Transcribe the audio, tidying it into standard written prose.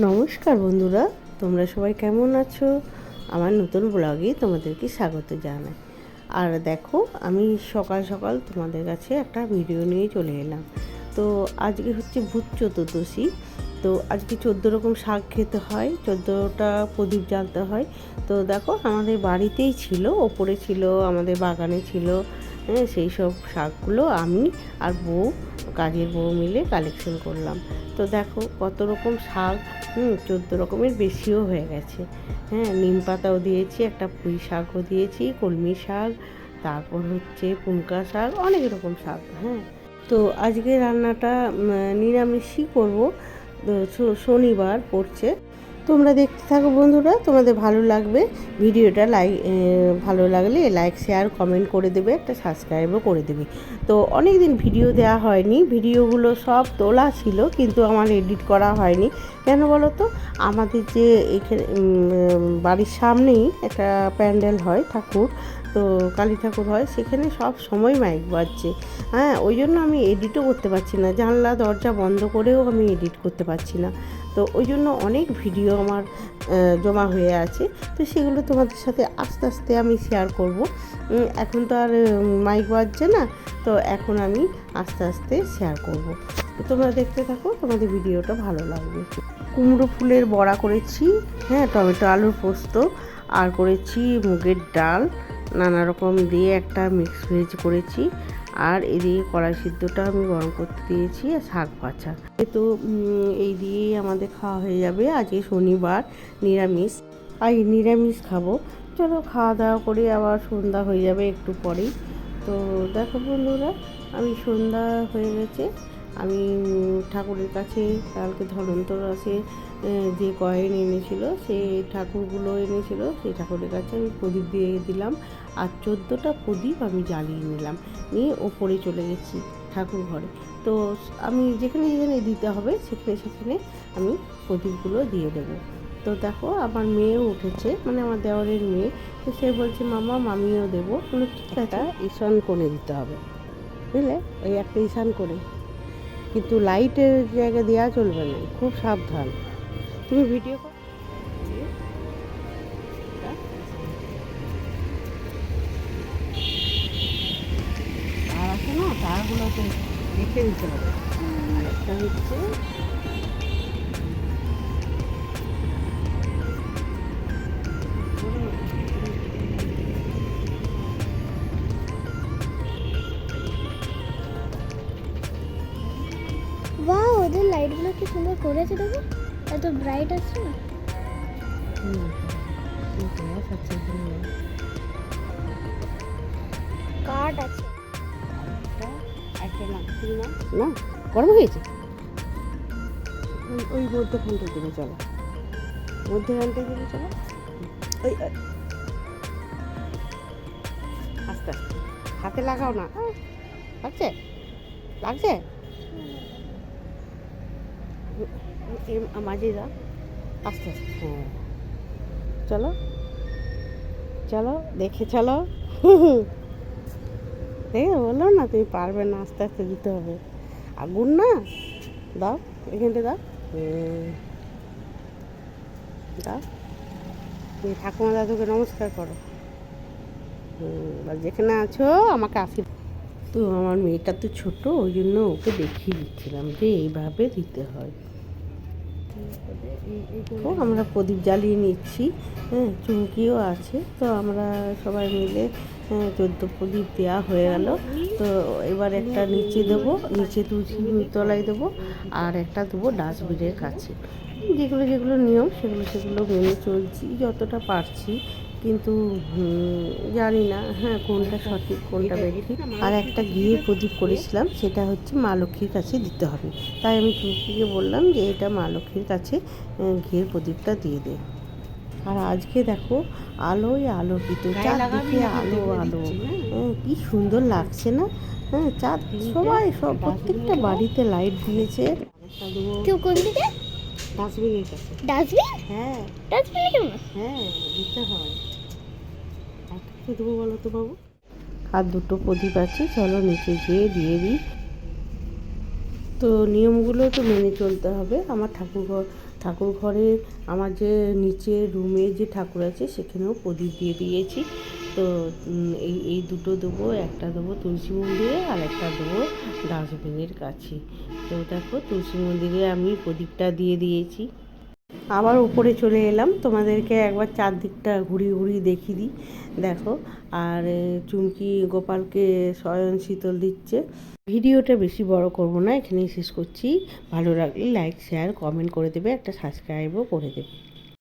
নমস্কার বন্ধুরা, তোমরা সবাই কেমন আছো? আমার নতুন ব্লগে তোমাদেরকে স্বাগত জানাই। আর দেখো, আমি সকাল সকাল তোমাদের কাছে একটা ভিডিও নিয়ে চলে এলাম। তো আজকে হচ্ছে ভূত চতুর্দশী। তো আজকে 14 রকম শাক খেতে হয়, 14টা প্রদীপ জ্বালতে হয়। তো দেখো, আমাদের বাড়িতেই ছিল, ওপরে ছিল, আমাদের বাগানে ছিল। হ্যাঁ, সেই সব শাকগুলো আমি আর কাজের বউ মিলে কালেকশন করলাম। তো দেখো কত রকম শাক, 14 রকমের বেশিও হয়ে গেছে। হ্যাঁ, নিম পাতাও দিয়েছি, একটা পুঁই শাকও দিয়েছি, কলমি শাক, তারপর হচ্ছে পুনকা শাক, অনেক রকম শাক। হ্যাঁ, তো আজকে রান্নাটা নিরামিষই করব। তো শনিবার পড়ছে। তোমরা দেখতে থাকো বন্ধুরা, তোমাদের ভালো লাগবে ভিডিওটা। ভালো লাগলে লাইক, শেয়ার, কমেন্ট করে দেবে, একটা সাবস্ক্রাইবও করে দেবে। তো অনেক দিন ভিডিও দেওয়া হয়নি, ভিডিওগুলো সব তোলা ছিল কিন্তু আমার এডিট করা হয়নি। কেন বলো তো, আমাদের যে এখানে বাড়ির সামনেই একটা প্যান্ডেল হয়, ঠাকুর, তো কালী ঠাকুর হয়, সেখানে সব সময় মাইক বাজছে। হ্যাঁ, ওই জন্য আমি এডিটও করতে পারছি না, জানলা দরজা বন্ধ করেও আমি এডিট করতে পারছি না। তো ওই জন্য অনেক ভিডিও আমার জমা হয়ে আছে। তো সেগুলো তোমাদের সাথে আস্তে আস্তে আমি শেয়ার করব। এখন তো আর মাইক বাজছে না, তো এখন আমি আস্তে আস্তে শেয়ার করব। তো তোমরা দেখতে থাকো, তোমাদের ভিডিওটা ভালো লাগবে। কুমড়ো ফুলের বড়া করেছি, হ্যাঁ, টমেটো আলুর পোস্ত, আর করেছি মুগের ডাল, নানা রকম দিয়ে একটা মিক্স ভেজ করেছি। আর এদিকে কড়াই সিদ্ধটা আমি গরম করতে দিয়েছি, আর শাক ভাজা। তো এই দিয়েই আমাদের খাওয়া হয়ে যাবে। আজকে শনিবার, নিরামিষ, নিরামিষ খাবো। চলো খাওয়া দাওয়া করে আবার সন্ধ্যা হয়ে যাবে একটু পরেই। তো দেখো বন্ধুরা, আমি সন্ধ্যা হয়ে গেছে। আমি ঠাকুরের কাছে কালকে ধনন্তরাসে যে কয়েন এনেছিল, সেই ঠাকুরগুলো এনেছিল, সেই ঠাকুরের কাছে আমি প্রদীপ দিয়ে দিলাম। আর 14টা প্রদীপ আমি জ্বালিয়ে নিলাম, নিয়ে ওপরে চলে গেছি ঠাকুর ঘরে। তো আমি যেখানে যেখানে দিতে হবে সেখানে সেখানে আমি প্রদীপগুলো দিয়ে দেবো। তো দেখো, আমার মেয়েও উঠেছে, মানে আমার দেওরের মেয়ে। তো সে বলছে, মামা আমিও দেবো। বলে ঠিক আছে, ঈশান কোণে দিতে হবে, বুঝলে, ওই একটা ঈশান করে, কিন্তু লাইটের জায়গা দেওয়া চলবে না, খুব সাবধান। তুমি ভিডিও কর। তার আছে না, তারগুলোতে রেখে দিতে হবে। আর একটা হচ্ছে ওয়াও, ওদের লাইটগুলো কি সুন্দর করেছে, দেখো এত ব্রাইট আছে না। কার্ড আছে না, গরম হয়েছে। ওই মধ্যখানটা দিকে চলো, মধ্যখানটা দিকে চলো। ওই আস্তে আস্তে হাতে লাগাও না। লাগছে, লাগছে, মাঝে দাও, আস্তে আস্তে। হ্যাঁ, চলো চলো, দেখে চলো। দেখে বললো না, তুমি পারবে না, আস্তে আস্তে দিতে হবে। আগুন না, দাও, এখানটা দাও, দাও। তুমি ঠাকুমা দাদুকে নমস্কার করো। আর যেখানে আছো আমাকে তো আমার মেয়েটা তো ছোটো, ওই জন্য ওকে দেখিয়ে দিচ্ছিলাম যে এইভাবে দিতে হয়। তো আমরা প্রদীপ জ্বালিয়ে নিচ্ছি, হ্যাঁ, চুমকিও আছে। তো আমরা সবাই মিলে 14 প্রদীপ দেওয়া হয়ে গেল। তো এবার একটা নিচে দেবো, নিচে তুলসীর তলায় দেবো, আর একটা দেবো ডাস্টবিনের কাছে। যেগুলো যেগুলো নিয়ম সেগুলো মেনে চলছি যতটা পারছি, কিন্তু জানি না, হ্যাঁ, কোনটা সঠিক কোনটা বেঠিক। আর একটা ঘিয়ে প্রদীপ করেছিলাম, সেটা হচ্ছে মা লক্ষ্মীর কাছে দিতে হবে। তাই আমি চুমকিকে বললাম যে এটা মা লক্ষ্মীর কাছে ঘিয়ের প্রদীপটা দিয়ে দে। আর আজকে দেখো, আলোয় আলোকিত, চারদিকে আলো আলো, হ্যাঁ, কি সুন্দর লাগছে না? হ্যাঁ, চাঁদ, সব প্রত্যেকটা বাড়িতে লাইট দিয়েছে। কেউ কোন দিকে? ডাস্টবিনের কাছে। ডাস্টবিন? হ্যাঁ, ডাস্টবিনে কেমন? হ্যাঁ, দিতে হয়। আর কি দেবো বলো তো বাবু? আর দুটো প্রদীপ আছে, চলো নিচে যেয়ে দিয়ে দিই। তো নিয়মগুলো তো মেনে চলতে হবে। আমার ঠাকুর ঘরে আমার যে নিচে রুমে যে ঠাকুর আছে সেখানেও প্রদীপ দিয়ে দিয়েছি। তো এই দুটো দেবো, একটা দেবো তুলসী মন্দিরে আর একটা দেবো ডাস্টবিনের কাছে। তো দেখো তুলসী মন্দিরে আমি প্রদীপটা দিয়ে দিয়েছি। আবার উপরে চলে এলাম, তোমাদেরকে একবার চারদিকটা ঘুরিয়ে ঘুরিয়ে দেখিয়ে দিই। দেখো, আর চুমকি গোপালকে শয়ন শীতল দিচ্ছে। ভিডিওটা বেশি বড় করব না, এখানেই শেষ করছি। ভালো লাগলে লাইক শেয়ার কমেন্ট করে দেবে, একটা সাবস্ক্রাইবও করে দেবে।